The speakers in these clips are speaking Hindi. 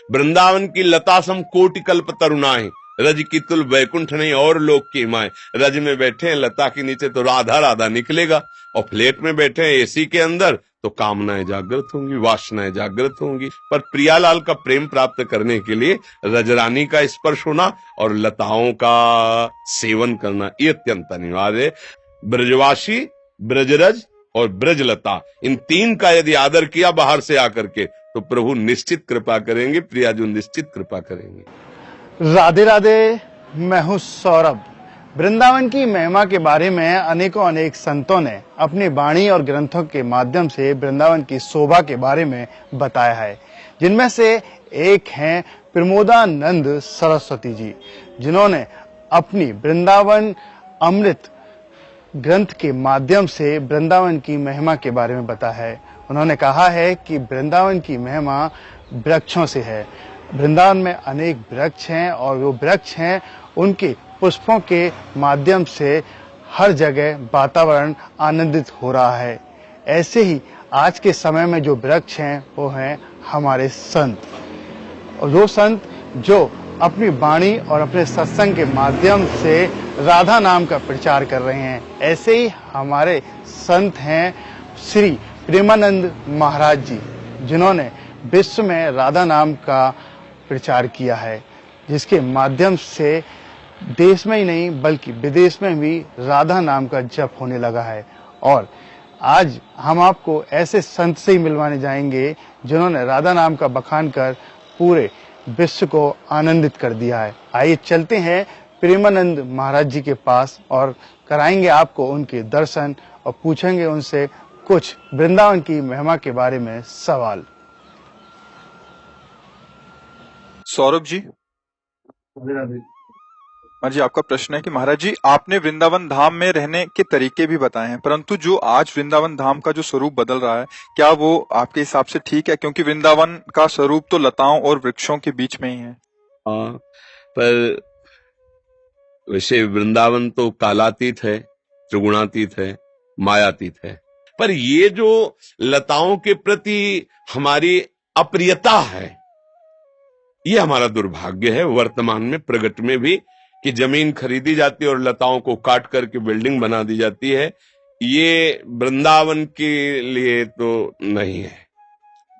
वृंदावन की लता सम कोटि कल्प तरुणाएं, रज की तुल वैकुंठ नहीं और लोक की माए। रज में बैठे हैं लता के नीचे तो राधा राधा निकलेगा, और फ्लैट में बैठे हैं एसी के अंदर तो कामनाएं जागृत होंगी, वासनाएं जागृत होंगी। पर प्रियालाल का प्रेम प्राप्त करने के लिए रजरानी का स्पर्श होना और लताओं का सेवन करना ये अत्यंत अनिवार्य है। ब्रजवासी, ब्रजरज और ब्रजलता, इन तीन का यदि आदर किया बाहर से आकर के तो प्रभु निश्चित कृपा करेंगे, प्रियाजू निश्चित कृपा करेंगे। राधे राधे, मैं हूं सौरभ। वृंदावन की महिमा के बारे में अनेक संतों ने अपनी वाणी और ग्रंथों के माध्यम से वृंदावन की शोभा के बारे में बताया है, जिनमें से एक हैं प्रमोदानंद सरस्वती जी, जिन्होंने अपनी वृंदावन अमृत ग्रंथ के माध्यम से वृंदावन की महिमा के बारे में बताया है। उन्होंने कहा है कि वृंदावन की महिमा वृक्षों से है। वृंदावन में अनेक वृक्ष हैं और वो वृक्ष हैं उनके पुष्पों के माध्यम से हर जगह वातावरण आनंदित हो रहा है। ऐसे ही आज के समय में जो वृक्ष हैं वो हैं हमारे संत, और वो संत जो अपनी वाणी और अपने सत्संग के माध्यम से राधा नाम का प्रचार कर रहे हैं। ऐसे ही हमारे संत हैं श्री प्रेमानंद महाराज जी, जिन्होंने विश्व में राधा नाम का प्रचार किया है, जिसके माध्यम से देश में ही नहीं बल्कि विदेश में भी राधा नाम का जप होने लगा है। और आज हम आपको ऐसे संत से ही मिलवाने जाएंगे जिन्होंने राधा नाम का बखान कर पूरे विश्व को आनंदित कर दिया है। आइए चलते हैं प्रेमानंद महाराज जी के पास और कराएंगे आपको उनके दर्शन और पूछेंगे उनसे कुछ वृंदावन की महिमा के बारे में सवाल। सौरभ जी, जी आपका प्रश्न है कि महाराज जी आपने वृंदावन धाम में रहने के तरीके भी बताए हैं, परंतु जो आज वृंदावन धाम का जो स्वरूप बदल रहा है, क्या वो आपके हिसाब से ठीक है? क्योंकि वृंदावन का स्वरूप तो लताओं और वृक्षों के बीच में ही है। हाँ, पर वैसे वृंदावन तो कालातीत है, त्रिगुणातीत है, मायातीत है। पर ये जो लताओं के प्रति हमारी अप्रियता है, ये हमारा दुर्भाग्य है। वर्तमान में प्रगट में भी कि जमीन खरीदी जाती है और लताओं को काट करके बिल्डिंग बना दी जाती है, ये वृंदावन के लिए तो नहीं है।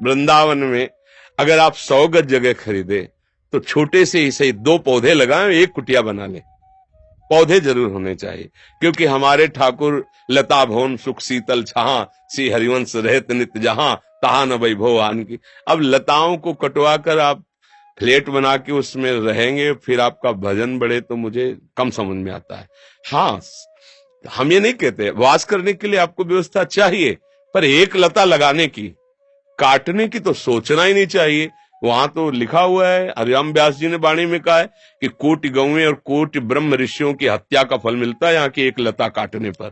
वृंदावन में अगर आप 100 गज जगह खरीदे तो छोटे से ही सही 2 पौधे लगाएं, एक कुटिया बना ले। पौधे जरूर होने चाहिए, क्योंकि हमारे ठाकुर लता भवन सुख शीतल छहा, सी हरिवंश रहत नित जहां, तहा न वैभव आन की। अब लताओं को कटवा कर आप फ्लैट बना के उसमें रहेंगे, फिर आपका भजन बढ़े, तो मुझे कम समझ में आता है। हाँ, हम ये नहीं कहते, वास करने के लिए आपको व्यवस्था चाहिए, पर एक लता लगाने की, काटने की तो सोचना ही नहीं चाहिए। वहां तो लिखा हुआ है, हरिराम व्यास जी ने वाणी में कहा है कि कोटि गौएं और कोटि ब्रह्म ऋषियों की हत्या का फल मिलता है यहाँ की एक लता काटने पर।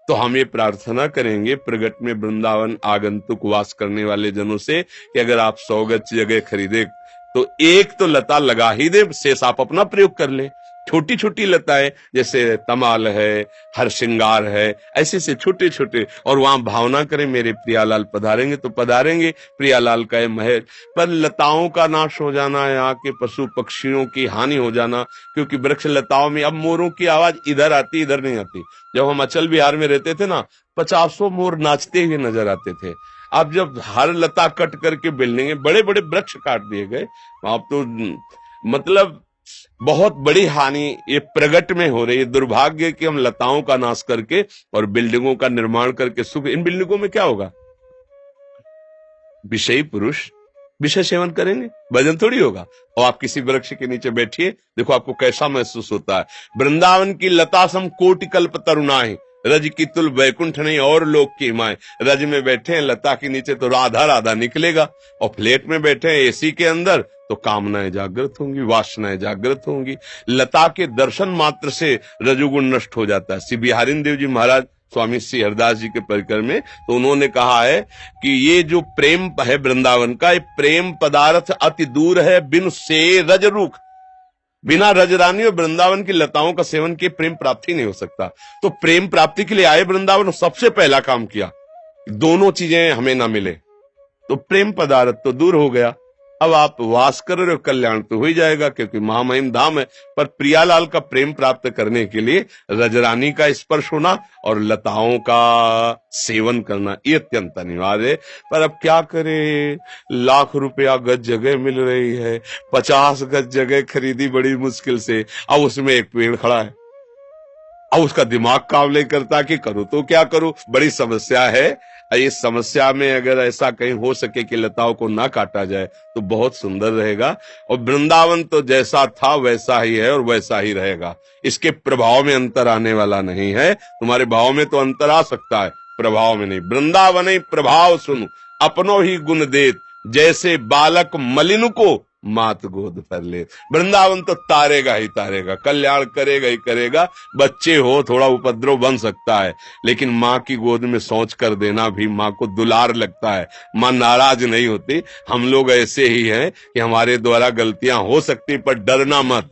तो हम ये प्रार्थना करेंगे प्रगट में वृंदावन आगंतुक वास करने वाले जनों से कि अगर आप 100 गज जगह खरीदे तो एक तो लता लगा ही दे, शेष आप अपना प्रयोग कर ले। छोटी छोटी लताएं जैसे तमाल है, हर श्रृंगार है, ऐसे से छोटे छोटे, और वहां भावना करें मेरे प्रियालाल पधारेंगे तो पधारेंगे, प्रियालाल का महल। पर लताओं का नाश हो जाना, यहाँ के पशु पक्षियों की हानि हो जाना, क्योंकि वृक्ष लताओं में अब मोरों की आवाज इधर आती इधर नहीं आती। जब हम अचल बिहार में रहते थे ना, 50 मोर नाचते हुए नजर आते थे। अब जब हर लता कट करके बिल्डिंगे, बड़े बड़े वृक्ष काट दिए गए, अब तो मतलब बहुत बड़ी हानि ये प्रगट में हो रही है। दुर्भाग्य कि हम लताओं का नाश करके और बिल्डिंगों का निर्माण करके सुख, इन बिल्डिंगों में क्या होगा? विषयी पुरुष विषय सेवन करेंगे, भजन थोड़ी होगा। और आप किसी वृक्ष के नीचे बैठिए, देखो आपको कैसा महसूस होता है। वृंदावन की लता सम कोटि कल्प तरुणाएं, रज की तुल वैकुंठ नहीं और लोक की माए। रज में बैठे हैं लता के नीचे तो राधा राधा निकलेगा, और फ्लैट में बैठे हैं एसी के अंदर तो कामनाएं जागृत होंगी, वासनाएं जागृत होंगी। लता के दर्शन मात्र से रजोगुण नष्ट हो जाता है। श्री बिहारिन देव जी महाराज स्वामी श्री हरदास जी के परिकर में तो उन्होंने कहा है कि ये जो प्रेम है वृंदावन का, ये प्रेम पदार्थ अति दूर है बिन से रज रूख। बिना रजरानी और वृंदावन की लताओं का सेवन किए प्रेम प्राप्ति नहीं हो सकता। तो प्रेम प्राप्ति के लिए आए वृंदावन, सबसे पहला काम किया, दोनों चीजें हमें ना मिले तो प्रेम पदार्थ तो दूर हो गया। अब आप वास कर रहे हो, कल्याण तो हो ही जाएगा क्योंकि महामहिम धाम है। पर प्रियालाल का प्रेम प्राप्त करने के लिए रजरानी का स्पर्श होना और लताओं का सेवन करना ये अत्यंत अनिवार्य है। पर अब क्या करे, लाख रुपया गज जगह मिल रही है, 50 गज जगह खरीदी बड़ी मुश्किल से, अब उसमें एक पेड़ खड़ा है। अब उसका दिमाग काम नहीं करता कि करूं तो क्या करूं, बड़ी समस्या है। इस समस्या में अगर ऐसा कहीं हो सके कि लताओं को ना काटा जाए तो बहुत सुंदर रहेगा। और वृंदावन तो जैसा था वैसा ही है और वैसा ही रहेगा, इसके प्रभाव में अंतर आने वाला नहीं है। तुम्हारे भाव में तो अंतर आ सकता है, प्रभाव में नहीं। वृंदावन ही प्रभाव सुन अपनो ही गुण देत, जैसे बालक मलिन को मात गोद पर ले। वृंदावन तो तारेगा ही तारेगा, कल्याण करेगा ही करेगा। बच्चे हो थोड़ा उपद्रव बन सकता है, लेकिन माँ की गोद में सोच कर देना भी माँ को दुलार लगता है। माँ नाराज नहीं होती। हम लोग ऐसे ही हैं कि हमारे द्वारा गलतियां हो सकती, पर डरना मत।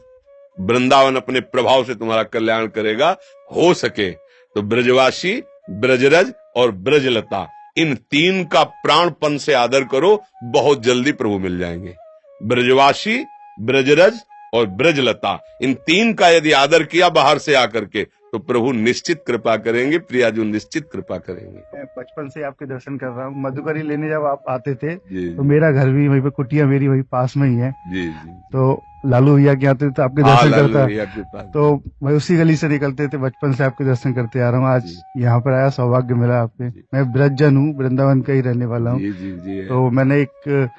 वृंदावन अपने प्रभाव से तुम्हारा कल्याण करेगा। हो सके तो ब्रजवासी, ब्रजरज और ब्रजलता, इन तीन का प्राणपन से आदर करो, बहुत जल्दी प्रभु मिल जाएंगे। ब्रजवासी, ब्रजरज और ब्रजलता, इन तीन का यदि आदर किया बाहर से आकर के तो प्रभु निश्चित कृपा करेंगे, प्रियाजू निश्चित कृपा करेंगे। मैं बचपन से आपके दर्शन कर रहा हूँ। मधुकरी लेने जब आप आते थे जी, तो मेरा घर भी वहीं पे, कुटिया मेरी वहीं पास में ही है। जी जी। तो लालू भैया के आते थे तो आपके हाँ, दर्शन लालू करता, भैया के पास। तो मैं उसी गली से निकलते थे, बचपन से आपके दर्शन करते आ रहा हूँ। आज यहाँ पर आया, सौभाग्य मिला आपके। मैं ब्रजजन हूँ, वृंदावन का ही रहने वाला हूँ। जी जी जी। तो मैंने एक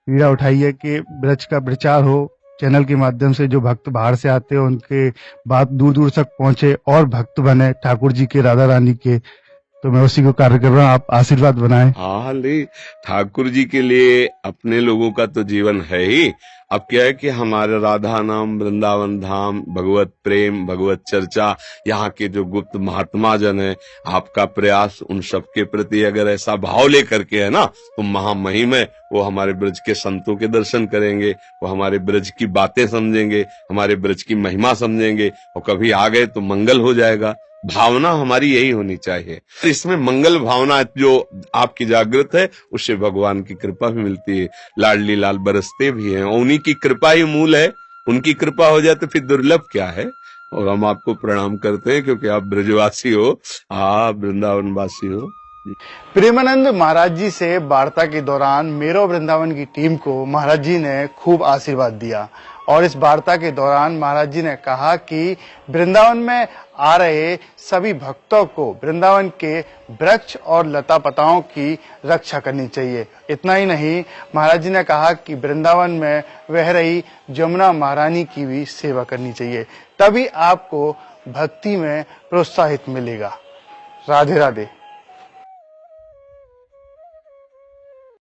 पीड़ा उठाई है कि ब्रज का प्रचार हो, चैनल के माध्यम से जो भक्त बाहर से आते हैं उनके बात दूर दूर तक पहुंचे और भक्त बने ठाकुर जी के, राधा रानी के। तो मैं उसी को कार्य कर रहा हूँ, आप आशीर्वाद बनाएं। हाँ, ले ठाकुर जी के लिए अपने लोगों का तो जीवन है ही। अब क्या है कि हमारे राधा नाम, वृंदावन धाम, भगवत प्रेम, भगवत चर्चा, यहाँ के जो गुप्त महात्मा जन है, आपका प्रयास उन सबके प्रति अगर ऐसा भाव लेकर के है ना, तो महामहिम है। वो हमारे ब्रज के संतों के दर्शन करेंगे, वो हमारे ब्रज की बातें समझेंगे, हमारे ब्रज की महिमा समझेंगे, और कभी आ गए तो मंगल हो जाएगा। भावना हमारी यही होनी चाहिए। इसमें मंगल भावना जो आपकी जागृत है, उससे भगवान की कृपा भी मिलती है। लाडली लाल बरसते भी हैं, उन्हीं की कृपा ही मूल है। उनकी कृपा हो जाए तो फिर दुर्लभ क्या है। और हम आपको प्रणाम करते हैं क्योंकि आप ब्रजवासी हो, आप वृंदावन वासी हो। प्रेमानंद महाराज जी से वार्ता के दौरान मेरो वृंदावन की टीम को महाराज जी ने खूब आशीर्वाद दिया। और इस वार्ता के दौरान महाराज जी ने कहा कि वृंदावन में आ रहे सभी भक्तों को वृंदावन के वृक्ष और लता पताओं की रक्षा करनी चाहिए। इतना ही नहीं, महाराज जी ने कहा कि वृंदावन में बह रही जमुना महारानी की भी सेवा करनी चाहिए, तभी आपको भक्ति में प्रोत्साहित मिलेगा। राधे राधे।